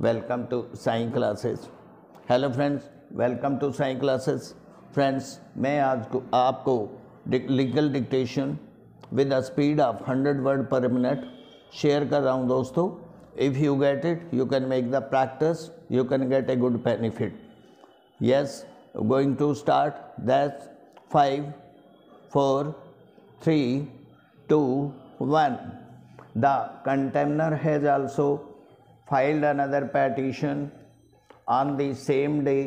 welcome to science classes. Hello friends, welcome to science classes. Friends, मैं आज आपको legal dictation with a speed of 100 word per minute share कर रहा हूँ दोस्तों। If you get it, you can make the practice, you can get a good benefit. Yes, going to start. That's 5, 4, 3, 2, 1. The contemner has also filed another petition on the same day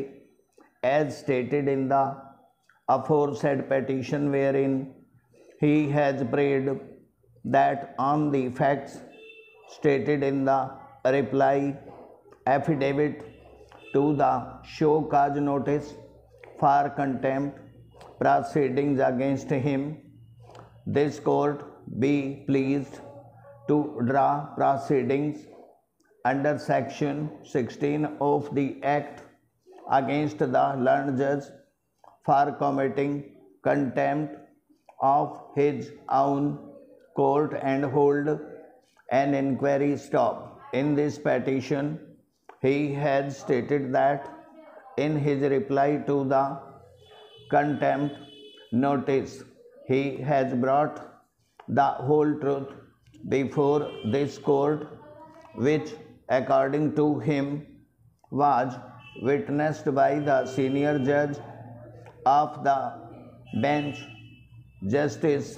as stated in the aforesaid petition, wherein he has prayed that on the facts stated in the reply affidavit to the show cause notice for contempt proceedings against him, this court be pleased to draw proceedings under section 16 of the Act against the learned judge for committing contempt of his own court and hold an inquiry stop. In this petition, he has stated that in his reply to the contempt notice, he has brought the whole truth before this court, which according to him was witnessed by the senior judge of the bench, justice,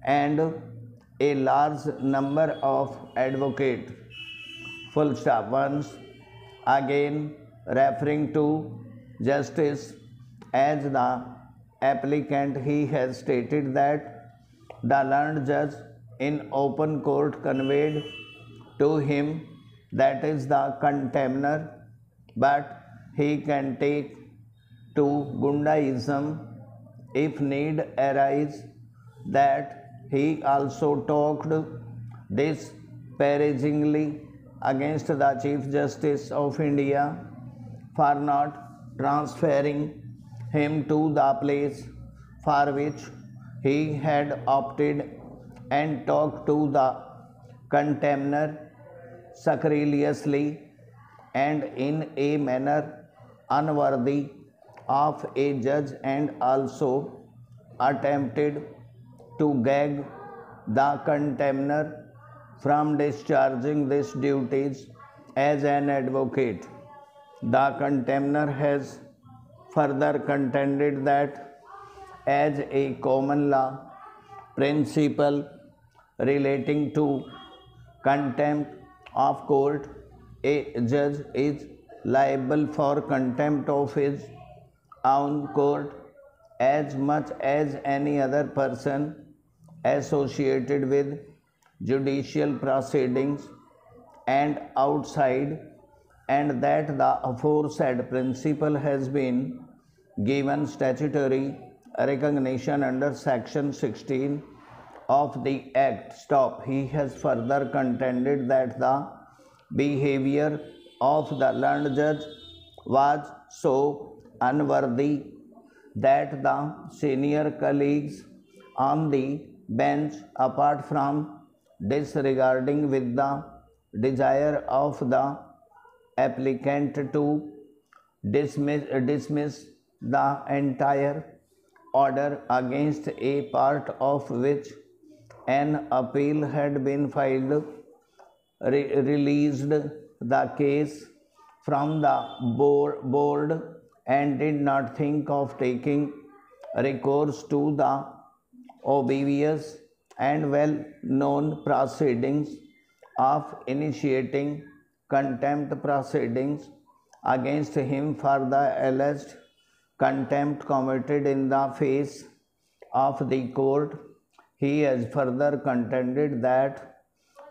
and a large number of advocates. Full stop. Once again referring to justice as the applicant, he has stated that the learned judge in open court conveyed to him, that is the contemner, but he can take to Gundaism if need arise, that he also talked disparagingly against the Chief Justice of India for not transferring him to the place for which he had opted, and talked to the contemner sacrilegiously and in a manner unworthy of a judge, and also attempted to gag the contemner from discharging these duties as an advocate. The contemner has further contended that as a common law principle relating to contempt of court, a judge is liable for contempt of his own court as much as any other person associated with judicial proceedings and outside, and that the aforesaid principle has been given statutory recognition under section 16 of the Act. Stop. He has further contended that the behavior of the learned judge was so unworthy that the senior colleagues on the bench, apart from disregarding with the desire of the applicant to dismiss the entire order, against a part of which an appeal had been filed, released the case from the board and did not think of taking recourse to the obvious and well-known proceedings of initiating contempt proceedings against him for the alleged contempt committed in the face of the court. He has further contended that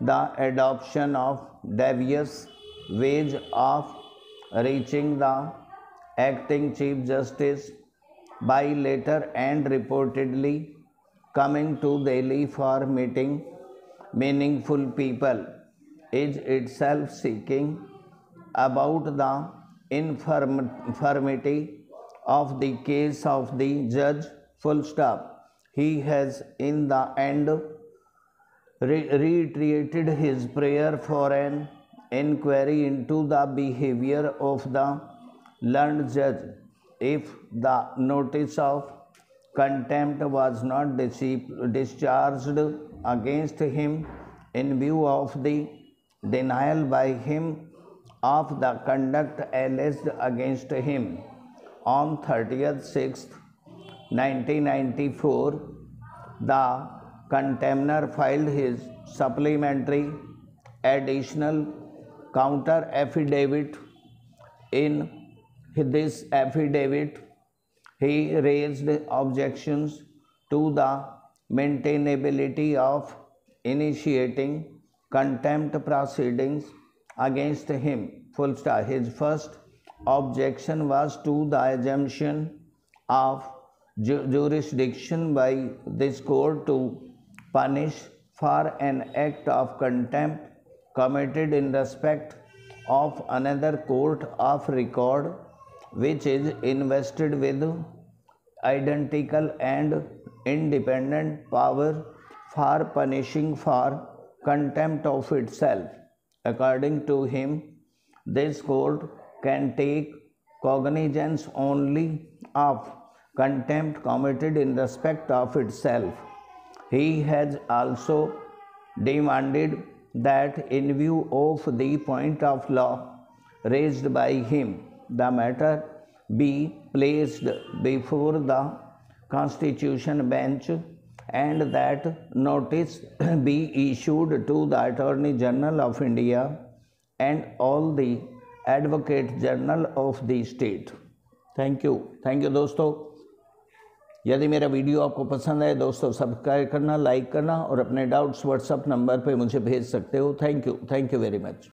the adoption of devious ways of reaching the acting Chief Justice by letter and reportedly coming to Delhi for meeting meaningful people is itself seeking about the infirmity of the case of the judge. Full stop. He has in the end reiterated his prayer for an inquiry into the behavior of the learned judge if the notice of contempt was not discharged against him in view of the denial by him of the conduct alleged against him on 30th 6th 1994. The contemner filed his supplementary additional counter affidavit. In this affidavit, he raised objections to the maintainability of initiating contempt proceedings against him. Full stop. His first objection was to the assumption of jurisdiction by this court to punish for an act of contempt committed in respect of another court of record which is invested with identical and independent power for punishing for contempt of itself. According to him, this court can take cognizance only of contempt committed in respect of itself. He has also demanded that in view of the point of law raised by him, the matter be placed before the Constitution bench and that notice be issued to the Attorney General of India and all the Advocate General of the state. Thank you दोस्तों। यदि मेरा video आपको पसंद आए दोस्तों, subscribe करना, like करना और अपने डाउट्स व्हाट्सएप नंबर पे मुझे भेज सकते हो। Thank you very much.